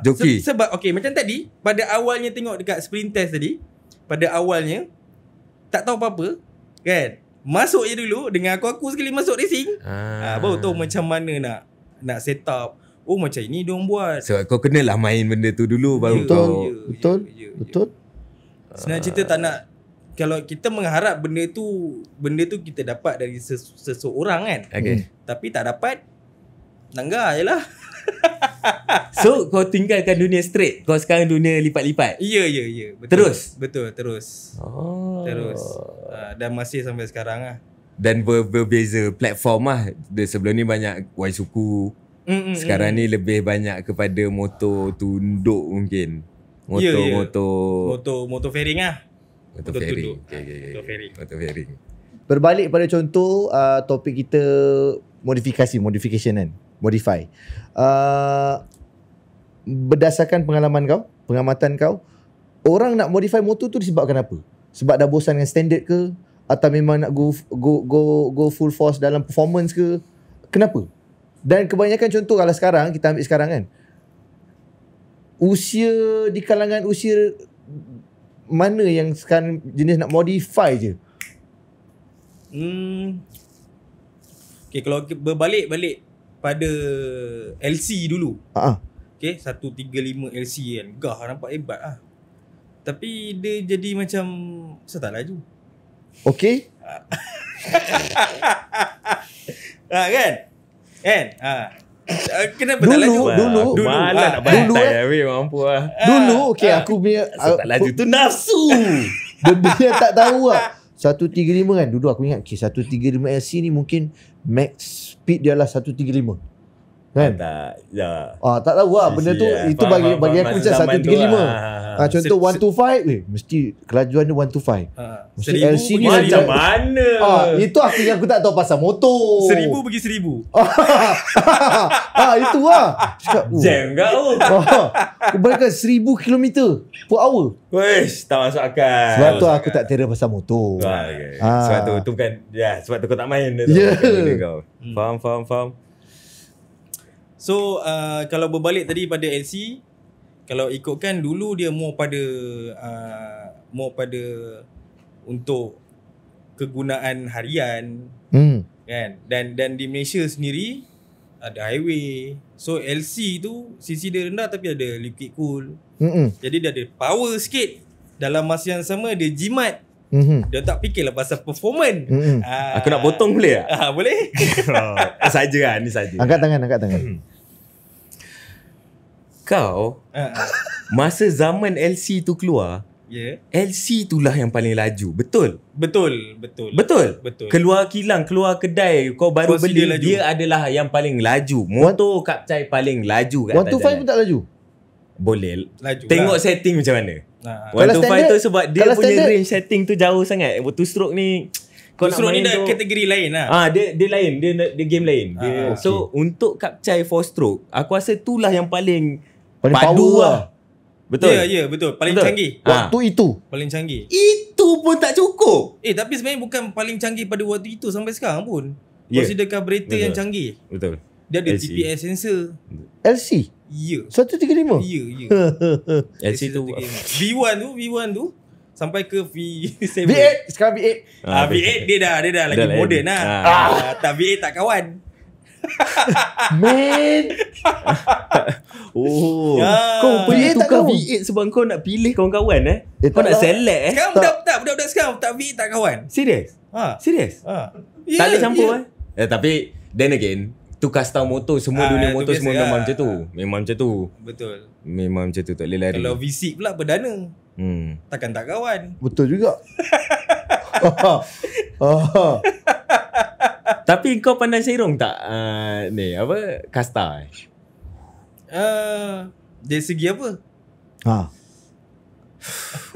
Joki? Sebab okay, macam tadi pada awalnya tengok dekat sprint test tadi, pada awalnya tak tahu apa-apa kan. Masuk je dulu dengan aku sekali masuk racing. Baru tahu macam mana nak set up. Oh macam ini diorang buat. Sebab kau kenalah main benda tu dulu baru Betul. Ya. Betul. Sebenarnya cerita tak nak, kalau kita mengharap benda tu kita dapat dari seseorang kan. Okay. Tapi tak dapat, langgar je lah. So kau tinggalkan dunia straight, kau sekarang dunia lipat-lipat. Ya. Betul. Terus? Betul, terus. Terus. Dan masih sampai sekarang lah. Dan berbeza platform lah. Dia sebelum ni banyak Waisuku. Sekarang ni lebih banyak kepada motor tunduk mungkin. Motor fairing lah. Motor Motor fairing. tunduk. Okay. Motor fairing. Berbalik pada contoh topik kita modification kan. Modify. Berdasarkan pengalaman kau, pengamatan kau, orang nak modify motor tu disebabkan apa? Sebab dah bosan dengan standard ke? Atau memang nak go full force dalam performance ke? Kenapa? Dan kebanyakan contoh kalau sekarang, kita ambil sekarang kan, di kalangan usia mana yang sekarang jenis nak modify je? Okay, kalau berbalik pada LC dulu. Okay, 135 LC kan. Gah nampak hebat lah. Tapi dia jadi macam tak laju. Okay. Kan? Kenapa tak laju? Dulu malah nak bantai habis mampu lah. Dulu okay, aku punya Tak laju tu nafsu. benda yang tak tahu lah. 135 kan. Dulu aku ingat 135 LC ni mungkin max speed dia lah 135. Kan? Tak. Ya. Tak tahu lah benda tu. Itu bagi aku macam 135. Contoh 125 mesti kelajuan dia 125. Mesti 1000 LC ni pergi Macam 1000. mana? itu aku tak tahu pasal motor. 1000 pergi 1000. Itu lah. Cakap, Jam kau. Kebalikan 1000 km per hour. Wish, tak masuk akal. Sebab tu aku tak tera pasal motor. Okay. Sebab tu bukan, sebab tu kau tak main dia Ya. kau. Faham. So kalau berbalik tadi pada LC, kalau ikutkan dulu dia more pada untuk kegunaan harian kan, dan di Malaysia sendiri ada highway. So LC tu CC dia rendah tapi ada liquid cool. Jadi dia ada power sikit. Dalam masa yang sama dia jimat. Dia tak fikirlah pasal performance. Aku nak potong boleh tak? Boleh. Saja lah, ni saja. Angkat tangan. Kau masa zaman LC tu keluar, LC itulah yang paling laju. Betul? Betul. Keluar kilang, keluar kedai, kau baru Kursi beli, dia laju. dia adalah yang paling laju. Motor Kapcai paling laju kat atas 125 jalan. pun tak laju. Boleh. Laju Tengok lah. setting macam mana. Kalau 125 standard- tu sebab dia kalau punya standard- range setting tu jauh sangat. Two stroke ni kau nak Stroke ni main dah tu, kategori lain lah. dia lain, dia game lain. okay. So untuk Kapcai 4 stroke, aku rasa itulah yang paling Paling Padu power lah. Betul. Ya, betul. Paling Betul. canggih. Waktu itu. Paling canggih. Itu pun tak cukup. Tapi sebenarnya bukan paling canggih pada waktu itu sampai sekarang pun. Ya. Consider carburetor Betul. yang canggih. Betul. Dia ada LC. TPS sensor. LC Ya. 135. Ya. LC tu V1 tu sampai ke V7. V8 sekarang V8. V8 dia dah lagi Dah moden lain. lah. Tak V8 tak kawan. Man. Oh. Ah. Kau pergi V8 tak tukar kawan. V8 sebab kau nak pilih kawan-kawan Kau tak nak lah. select Sekarang budak-budak sekarang tak V8 tak kawan. Serius? Serius? Tak boleh campur tapi then again tukar style motor semua dunia tu motor biasa semua lah. memang macam tu. Memang macam tu. Betul. Memang macam tu tak boleh lari. Kalau V6 pula perdana. Takkan tak kawan. Betul juga. Tapi kau pandai serong tak ni apa Casta Dari segi apa?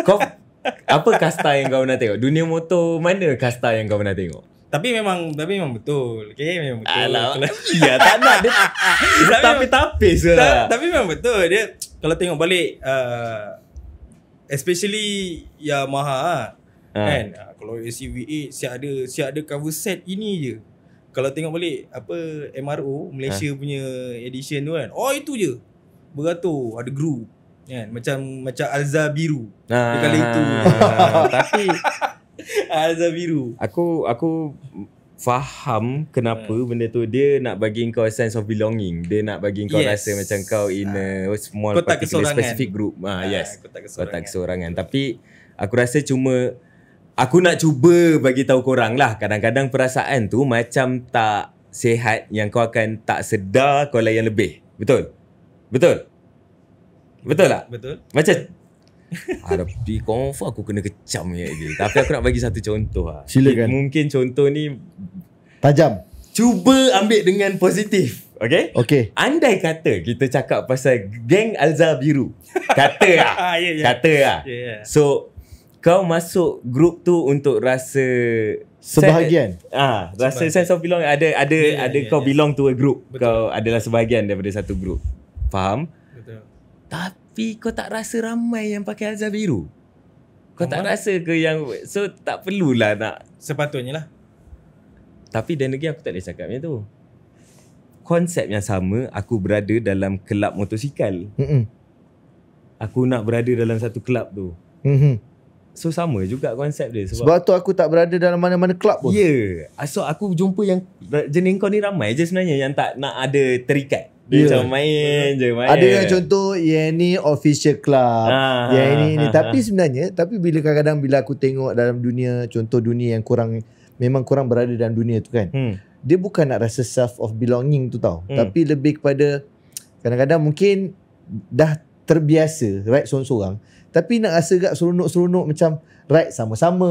Kau apa Casta yang kau pernah tengok? Dunia motor mana Casta yang kau pernah tengok? Tapi memang betul. Okay, memang betul. Alah, ya tak nak dia. Tapi tapis lah. Tapi memang betul dia. Kalau tengok balik especially Yamaha kan. Kalau SV8 siap ada cover set ini je. Kalau tengok balik apa MRO Malaysia punya edition tu kan. Oh itu je. Beratur, ada groove kan. Macam Alza biru. Dia kali itu. Tapi Alza biru. Aku faham kenapa benda tu dia nak bagi kau a sense of belonging. Dia nak bagi kau rasa macam kau in a small Kau tak particular kesorangan. specific group. Yes. Kau tak Kau tak kesorangan. Tapi aku rasa cuma aku nak cuba bagi tahu korang lah. Kadang-kadang perasaan tu macam tak sihat yang kau akan tak sedar kau layan lebih. Betul? Betul tak? Betul. Macam Tapi confirm aku kena kecam je. Tapi aku nak bagi satu contoh lah. Silakan. Mungkin contoh ni Tajam. cuba ambil dengan positif. Okay? Okay. Andai kata kita cakap pasal geng Alza Biru. Kata lah. Kata lah. Ya. So kau masuk group tu untuk rasa Sebahagian. rasa sense of belong ada kau belong to a group. Betul. Kau adalah sebahagian daripada satu group. Faham? Betul. Tapi kau tak rasa ramai yang pakai Alza Biru. Kau tak rasa ke yang so tak perlulah nak. Sepatutnya lah. Tapi dan lagi aku tak boleh cakap macam tu. Konsep yang sama aku berada dalam kelab motosikal. Aku nak berada dalam satu kelab tu. So sama juga konsep dia Sebab tu aku tak berada dalam mana-mana kelab pun. So aku jumpa yang jenis kau ni ramai je sebenarnya yang tak nak ada terikat. Dia macam main je. Ada yang contoh yang ni official club, yang ini. Tapi sebenarnya bila kadang-kadang bila aku tengok dalam dunia, contoh dunia yang memang kurang berada dalam dunia tu kan. Dia bukan nak rasa self of belonging tu tau. Tapi lebih kepada kadang-kadang mungkin dah terbiasa ride sorang-sorang. Tapi nak rasa agak seronok-seronok macam ride sama-sama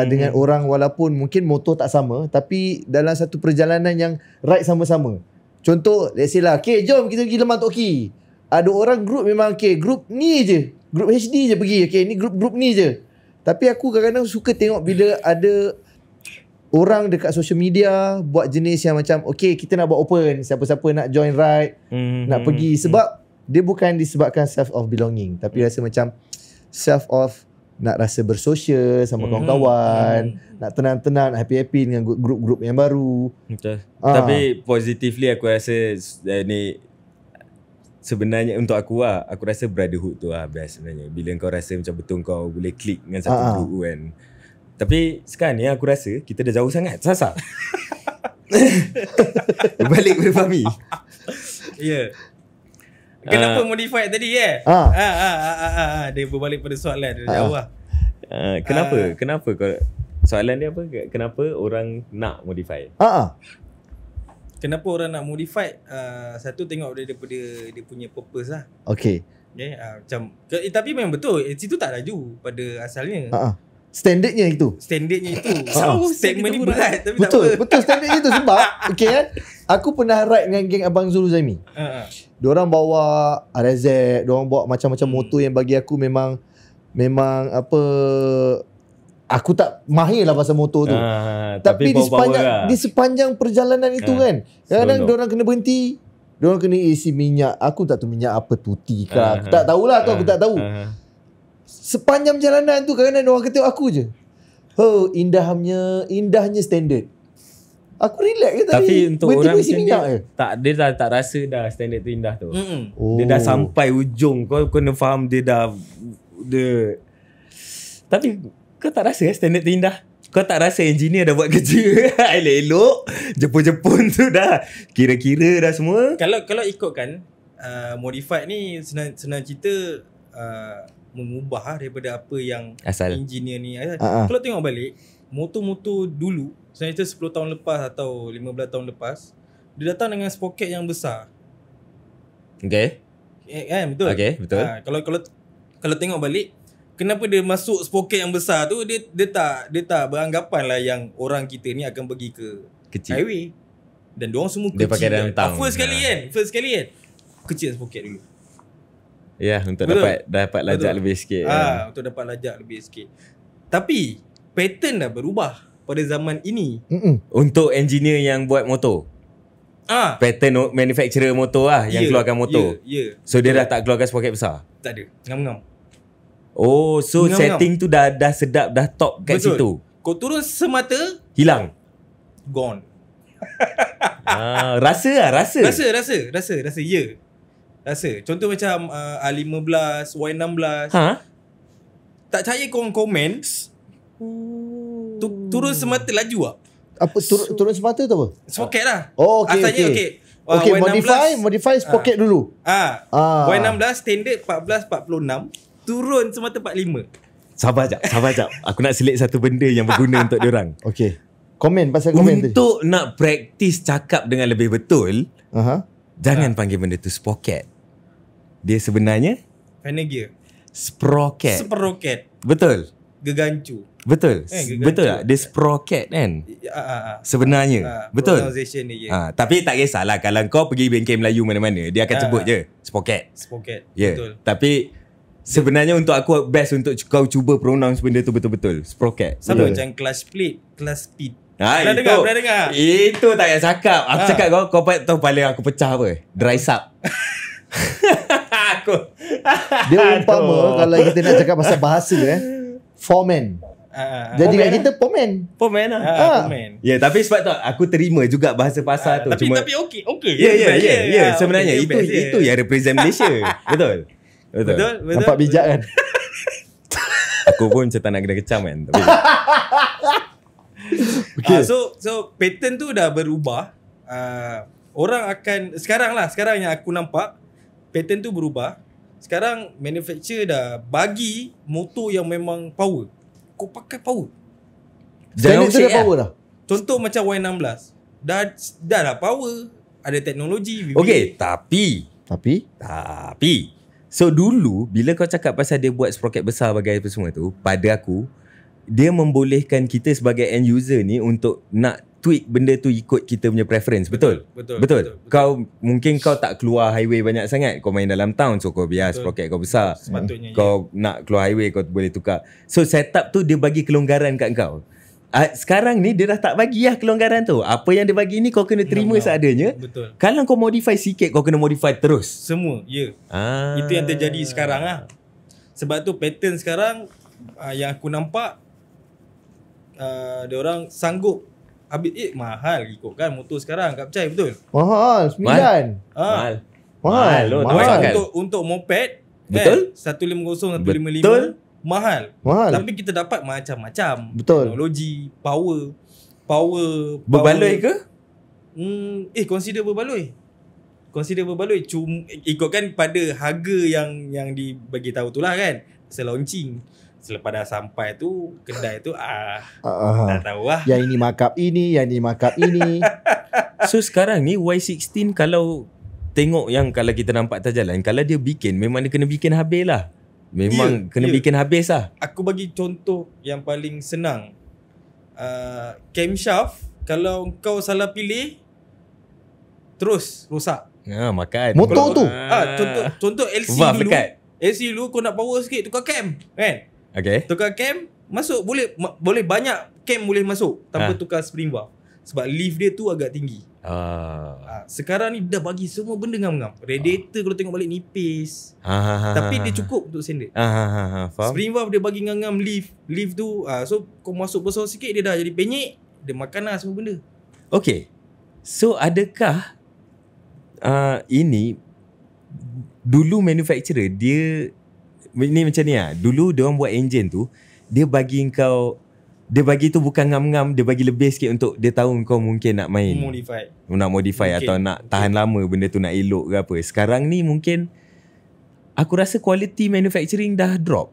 dengan orang walaupun mungkin motor tak sama. Tapi dalam satu perjalanan yang ride sama-sama. Contoh, let's say lah, okay, jom kita pergi Lemah Tok Ki. Ada orang group memang, okay, group ni je. Group HD je pergi, okay, ni group ni je. Tapi aku kadang-kadang suka tengok bila ada orang dekat social media buat jenis yang macam, okay, kita nak buat open. Siapa-siapa nak join ride, nak pergi. Sebab dia bukan disebabkan self of belonging. Tapi rasa macam self of nak rasa bersosial sama kawan-kawan, nak tenang-tenang, happy-happy dengan grup-grup yang baru. Betul. Tapi positively aku rasa ni sebenarnya untuk aku rasa brotherhood tu best sebenarnya. Bila kau rasa macam betul kau boleh klik dengan satu group kan. Tapi sekarang ni aku rasa kita dah jauh sangat. Sasa. Balik kepada Fahmi. Ya. Kenapa modified tadi dia berbalik pada soalan dia jauh lah. Kenapa kau soalan dia apa? Kenapa orang nak modify? Kenapa orang nak modify? Satu tengok daripada dia punya purpose lah. Okay. Macam tapi memang betul situ tak laju pada asalnya. Standardnya itu. Standardnya itu. Segmen ni berat tapi betul, tak apa. betul standardnya itu sebab okay kan. Aku pernah ride dengan geng Abang Zul Zaimi. Diorang bawa RZ, diorang bawa macam-macam motor yang bagi aku memang apa, aku tak mahir lah pasal motor tu. Tapi di sepanjang perjalanan itu kan, kadang-kadang diorang kena berhenti, Diorang kena isi minyak. Aku tak tahu minyak apa, tuti ke. Aku tak tahulah tu, aku tak tahu. Sepanjang perjalanan tu kadang-kadang diorang kata aku je. Oh, indahnya standard. Aku relax je tadi. Tapi untuk Tiba-tiba orang isi macam minyak dia, je. dia tak rasa dah standard tu indah tu. Oh. Dia dah sampai ujung. Kau kena faham dia dah Tapi kau tak rasa standard tu indah? Kau tak rasa engineer dah buat kerja elok-elok, jepun-jepun tu dah kira-kira dah semua? Kalau ikutkan modified ni senang cerita mengubah daripada apa yang Asal. engineer ni. Kalau tengok balik, motor-motor dulu, sebenarnya 10 tahun lepas atau 15 tahun lepas, dia datang dengan sprocket yang besar. Okay. Kan, betul? Okay, betul. Kalau tengok balik, kenapa dia masuk sprocket yang besar tu, dia tak beranggapan lah yang orang kita ni akan pergi ke Kecil. highway. Dan diorang semua Dia kecil pakai dalam kan. town. First sekali kan kecil sprocket dulu. Ya, untuk Betul. dapat lajak Betul. lebih sikit. Untuk dapat lajak lebih sikit. Tapi pattern dah berubah pada zaman ini. Untuk engineer yang buat motor. Pattern manufacturer motor lah yang keluarkan motor. Ya. So dia dah tak keluarkan sprocket besar. Tak ada. Ngam-ngam. Oh, so Ngam-ngam. setting tu dah sedap, dah top kat Betul. situ. Kau turun semata, Hilang. gone. Rasa. Rasa, ya. Rasa. Contoh macam A15, Y16. Tak percaya korang komen, turun semata laju tak? Apa turun semata tu apa? Sprocket lah. Oh, okay, Asalnya okay. okay. Okay, modify sprocket dulu. Y16 standard 1446, turun semata 45. Sabar jap. Aku nak selit satu benda yang berguna untuk diorang. Okay. Komen pasal komen tadi. Untuk nak praktis cakap dengan lebih betul, jangan Ah. panggil benda tu sprocket. Dia sebenarnya Final gear. sprocket. Sprocket. Betul. Gegancu. Betul. Gegancu. Betul tak? Dia sprocket kan? Sebenarnya. Betul. Pronunciation dia. Tapi tak kisahlah kalau kau pergi bengkel Melayu mana-mana, dia akan sebut je sprocket. Sprocket. Ya. Betul. Tapi sebenarnya untuk aku best untuk kau cuba pronounce benda tu betul-betul. Sprocket. Sama Betul. macam clutch plate, clutch speed. Pernah dengar? Itu tak payah cakap. Aku cakap kau tahu paling aku pecah apa? Dry sap. Aku Dia umpama kalau kita nak cakap pasal bahasa foreman. Jadi kat kita pomen. Pomen lah. Komen. Ya, tapi sebab tu aku terima juga bahasa pasar tu. Tapi Cuma okey. Ya, sebenarnya itu yang represent Malaysia. Betul. Nampak bijak kan? Aku pun macam tak nak kena kecam kan. Tapi So pattern tu dah berubah. Orang akan sekarang yang aku nampak pattern tu berubah. Sekarang manufacturer dah bagi motor yang memang power. Kau pakai power. Standard tu usik dah power dah. Contoh macam Y16. Dah power. Ada teknologi VVA. okey, tapi so dulu bila kau cakap pasal dia buat sprocket besar bagai apa semua tu, pada aku dia membolehkan kita sebagai end user ni untuk nak tweak benda tu ikut kita punya preference. Betul. Kau mungkin kau tak keluar highway banyak sangat, kau main dalam town, so kau biar sprocket kau besar. Sepatutnya Kau nak keluar highway kau boleh tukar. So setup tu dia bagi kelonggaran kat kau. Sekarang ni dia dah tak bagi lah kelonggaran tu. Apa yang dia bagi ni kau kena terima seadanya. Betul. Kalau kau modify sikit, kau kena modify terus. Semua. Itu yang terjadi sekarang lah. Sebab tu pattern sekarang yang aku nampak dia orang sanggup habis mahal ikut kan motor sekarang, tak percaya betul? Mahal 9. Mahal. Untuk moped Betul. kan 150 Betul. 155 mahal. Tapi kita dapat macam-macam. Betul. Teknologi, power Berbaloi ke? Consider berbaloi. Cuma ikutkan pada harga yang dibagi tahu tu lah kan. Pasal launching. Selepas dah sampai tu kedai tu tak tahu lah. Yang ini markup ini, yang ini markup ini. So sekarang ni Y16 kalau tengok yang kalau kita nampak atas jalan, kalau dia bikin memang dia kena bikin habis lah. Memang kena bikin habis lah. Aku bagi contoh yang paling senang. Camshaft, kalau kau salah pilih, terus rosak. Makan. Motor tu. Contoh LC Valve dulu. dekat. LC dulu kau nak power sikit, tukar cam. Kan? Okay. Tukar cam, masuk boleh banyak cam boleh masuk tanpa tukar spring valve. Sebab lift dia tu agak tinggi. Sekarang ni dah bagi semua benda ngam-ngam. Radiator kalau tengok balik nipis. Tapi dia cukup untuk standard. Faham? Spring valve dia bagi ngam-ngam lift tu. So kau masuk besar sikit dia dah jadi penyek. Dia makan lah semua benda. Okay. So adakah ini dulu manufacturer dia ni macam ni lah. Dulu dia orang buat engine tu, dia bagi tu bukan ngam-ngam, dia bagi lebih sikit untuk dia tahu kau mungkin nak main. Nak modify Mungkin. atau nak tahan lama benda tu, nak elok ke apa. Sekarang ni mungkin aku rasa quality manufacturing dah drop.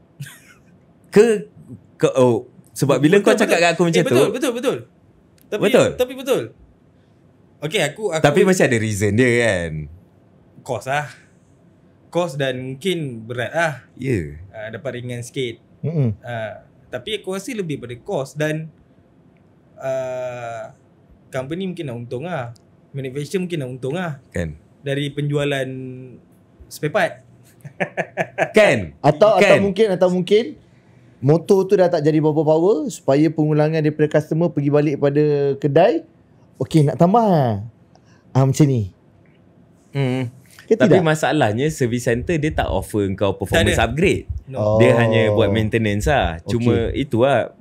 Sebab bila kau cakap kat aku macam tu. Betul. Tapi betul. Okay, aku tapi masih ada reason dia kan. Cost lah. Cost dan mungkin berat lah. Ya. Dapat ringan sikit. Tapi aku rasa lebih pada cost dan company mungkin nak untung lah. Manufacturer mungkin nak untung lah. Kan? Dari penjualan spare part. Kan? Atau mungkin motor tu dah tak jadi berapa power, supaya pengulangan daripada customer pergi balik pada kedai, okey nak tambah macam ni. Tapi masalahnya service center dia tak offer kau performance upgrade. No. Dia hanya buat maintenance lah. Cuma itu lah,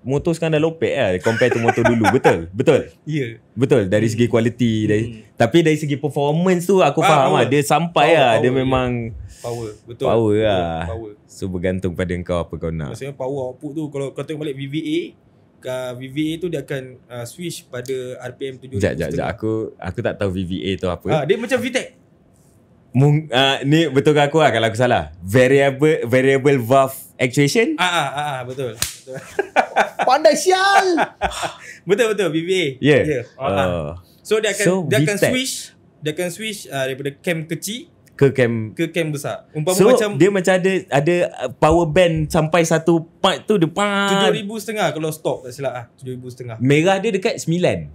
motor sekarang dah lopek lah compare to motor dulu. Betul? Ya. Betul dari segi quality. Tapi dari segi performance tu aku faham lah. Dia sampai lah. Dia memang power. Betul. Power lah. Power. So bergantung pada kau apa kau nak. Maksudnya power output tu, kalau kau tengok balik VVA tu dia akan switch pada RPM 7,500. Sekejap. Aku tak tahu VVA tu apa. Dia macam VTEC. Ni betul ke aku lah kalau aku salah. Variable valve actuation. Betul. Pandai sial. betul VVA. Yeah. So dia akan VTEC. dia akan switch daripada cam kecil ke cam besar. Umpama so, macam dia macam ada power band sampai satu part tu depan 7,500 kalau stop tak silap 7,500. Merah dia dekat 9.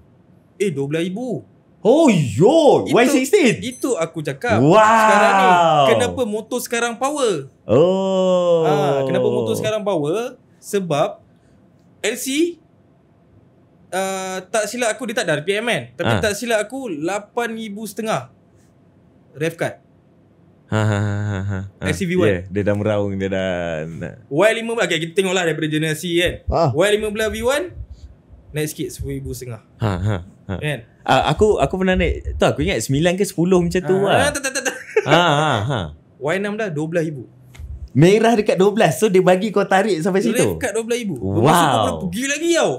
12,000. Oh yo, Y16. Itu aku cakap. Wow. Sekarang ni kenapa motor sekarang power? Kenapa motor sekarang power? Sebab LC tak silap aku dia tak ada RPM kan. Tapi tak silap aku 8,500 rev cut. LCV1. Yeah, dia dah meraung, dia dah Y15, okay, kita tengoklah daripada generasi kan. Y15 V1 naik sikit 10,500. Kan? Aku pernah naik tu, aku ingat 9 ke 10 macam tu lah. Tak. Y6 dah 12,000. Merah dekat 12. So dia bagi kau tarik sampai situ. Rev cut 12,000. Wow. Maksud kau boleh pergi lagi tau.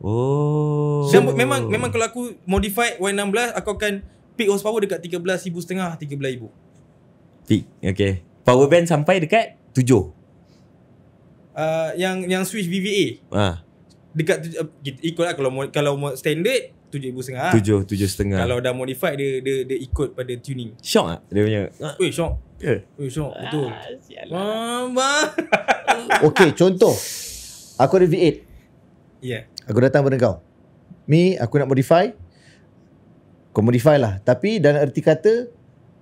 Oh. Dan memang kalau aku modify Y16, aku akan peak horsepower dekat 13,500, 13,000. Peak. Okay. Power band sampai dekat 7. Yang switch VVA. Dekat ikutlah kalau standard 7,500. 7,500. Kalau dah modify dia ikut pada tuning. Shock tak dia punya? Shock. Shock betul. Okey, contoh. Aku ada V8. Yeah. Aku datang pada kau. Mi, aku nak modify. Kau modify lah. Tapi dalam erti kata,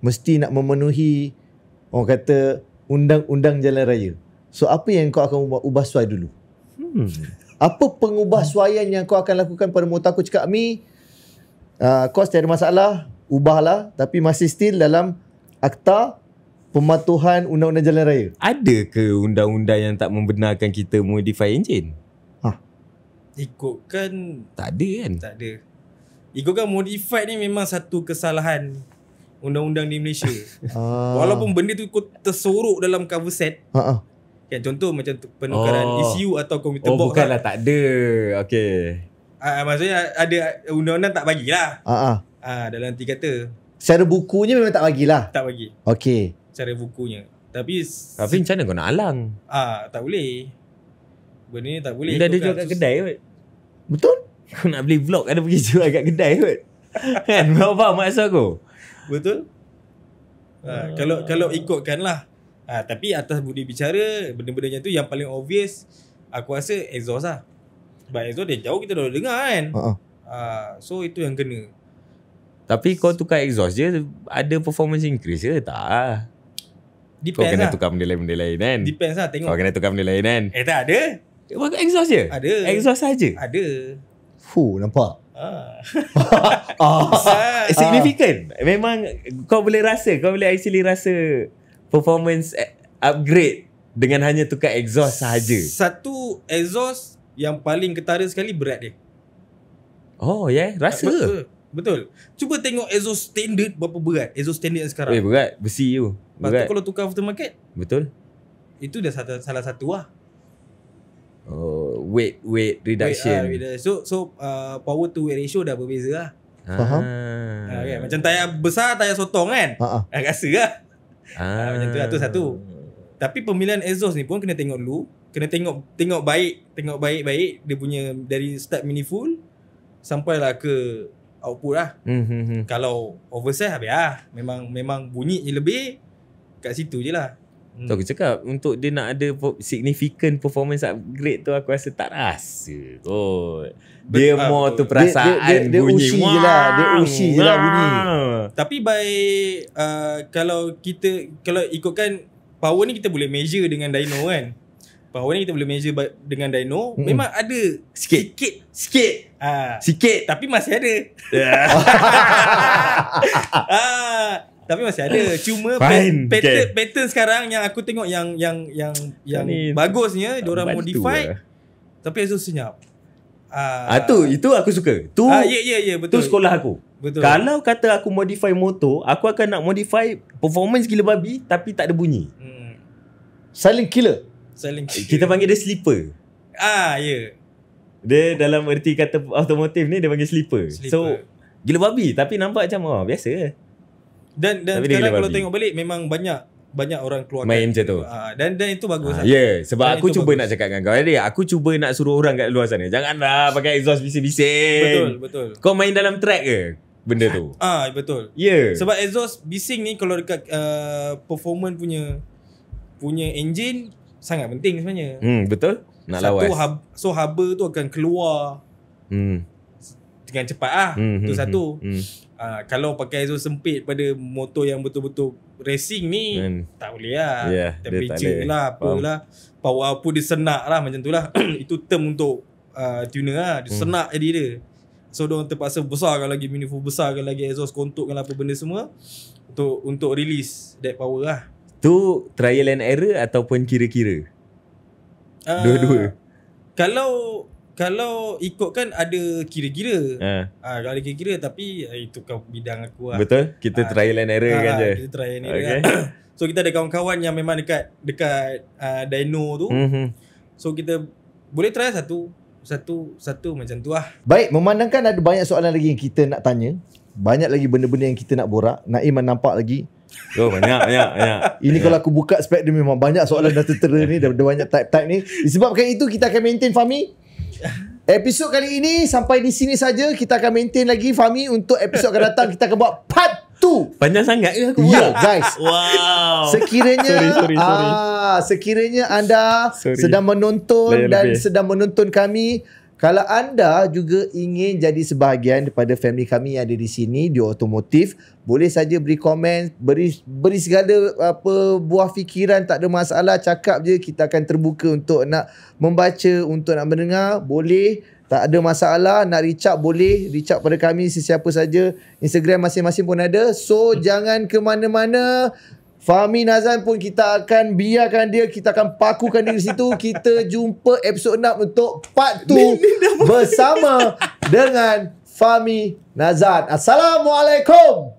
mesti nak memenuhi orang kata undang-undang jalan raya. So apa yang kau akan ubah suai dulu? Apa pengubahsuaian yang kau akan lakukan pada motor aku? Cakap Mi, kau tiada masalah, ubahlah, tapi masih still dalam akta pematuhan undang-undang jalan raya. Ada ke undang-undang yang tak membenarkan kita modify engine? Ikutkan tak ada kan? Tak ada. Ikutkan modified ni memang satu kesalahan undang-undang di Malaysia. Walaupun benda tu kau tersorok dalam cover set. Kan contoh macam penukaran ECU atau komputer box. Bukanlah tak ada. Okey. Maksudnya ada undang-undang tak bagilah. Dalam arti kata secara bukunya memang tak bagilah. Tak bagi. Okey. Secara bukunya. Tapi macam mana kau nak alang? Tak boleh. Benda ni tak boleh. Dah ada jual kat kedai kot. Betul? Kau nak beli vlog ada pergi jual kat kedai kot. Kan? Faham maksud aku? Betul? Kalau ikutkan lah. Tapi atas budi bicara, benda-benda tu yang paling obvious aku rasa exhaust lah. Sebab exhaust dia jauh kita dah dengar kan. So itu yang kena. Tapi kau tukar exhaust je, ada performance increase ke? Tak. Depends kau kena lah. tukar benda lain kan. Depends lah, tengok. Kau kena tukar benda lain kan. Tak ada. Exhaust je? Ada. Exhaust saja. Ada. Nampak? Significant. Memang kau boleh rasa, kau boleh actually rasa performance upgrade dengan hanya tukar exhaust sahaja. Satu exhaust yang paling ketara sekali berat dia. Oh ya, yeah? Rasa ke? Betul. Cuba tengok exhaust standard berapa berat. Exhaust standard yang sekarang. Berat, besi tu. Lepas tu kalau tukar aftermarket, betul. itu dah salah satu lah. Weight reduction. So power to weight ratio dah berbeza lah. Faham? Kan? Macam tayar besar, tayar sotong kan. Rasa lah. Macam tu lah, tu satu. Tapi pemilihan exhaust ni pun kena tengok dulu. Kena tengok baik-baik dia punya dari start mini full sampailah ke output lah. Kalau oversize habis lah. Memang bunyi je lebih. Kat situ je lah. So aku cakap untuk dia nak ada significant performance upgrade tu aku rasa tak rasa. Dia more tu perasaan dia bunyi. usi je lah. Dia usi je lah bunyi. Tapi kalau ikutkan power ni kita boleh measure dengan dyno kan. Power ni kita boleh measure dengan dyno. Memang ada sikit. Sikit tapi masih ada. Tapi masih ada. Cuma pattern sekarang yang aku tengok yang bagusnya diorang modify tapi exhaust senyap. Itu aku suka. Tu ya betul. Tu sekolah aku. Betul. Kalau kata aku modify motor, aku akan nak modify performance gila babi tapi tak ada bunyi. Silent killer. Kita panggil dia sleeper. Ya. Dia dalam erti kata automotif ni dia panggil sleeper. So gila babi tapi nampak macam biasa. Dan sekarang kalau tengok balik memang banyak orang keluar main macam tu. Dan itu bagus lah. Sebab dan aku cuba nak cakap dengan kau tadi, aku cuba nak suruh orang kat luar sana, janganlah pakai exhaust bising-bising. Betul. Kau main dalam track ke benda tu? Betul. Sebab exhaust bising ni kalau dekat performance punya engine sangat penting sebenarnya. Betul. Nak lawas. So hubber tu akan keluar dengan cepat lah. Tu satu. Kalau pakai exhaust sempit pada motor yang betul-betul racing ni tak boleh lah. Temperature lah, apalah. Power output dia senak lah macam tu lah. Itu term untuk tuner lah. Dia senak jadi dia. So diorang terpaksa besarkan lagi manifold, besarkan lagi exhaust, kontukkan apa benda semua untuk release that power lah. Tu trial and error ataupun kira-kira? Dua-dua. Kalau ikutkan ada kira-kira. Kalau ada kira-kira tapi itu kau bidang aku lah. Betul. Kita trial and error kan je. Kita trial and error lah. So kita ada kawan-kawan yang memang dekat dyno tu. So kita boleh try satu macam tu lah. Baik, memandangkan ada banyak soalan lagi yang kita nak tanya. Banyak lagi benda-benda yang kita nak borak. Naim nampak lagi. Banyak. Ini kalau aku buka spek dia memang banyak soalan dah tertera ni. Dah banyak type-type ni. Disebabkan itu kita akan maintain Fahmi. Episod kali ini sampai di sini saja. Kita akan maintain lagi Fahmi. Untuk episod akan datang kita akan buat part 2. Panjang sangat ke aku buat? Guys. Wow. Sekiranya sorry. sekiranya anda sedang menonton dan sedang menonton kami, kalau anda juga ingin jadi sebahagian daripada family kami yang ada di sini di otomotif, boleh saja beri komen, beri segala buah fikiran, tak ada masalah, cakap je, kita akan terbuka untuk nak membaca, untuk nak mendengar, boleh, tak ada masalah. Nak reach out boleh, reach out pada kami sesiapa saja. Instagram masing-masing pun ada. So jangan ke mana-mana. Fahmi Nazan pun kita akan biarkan dia, kita akan pakukan diri situ. Kita jumpa episod 6 untuk part 2 bersama dengan Fahmi Nazan. Assalamualaikum.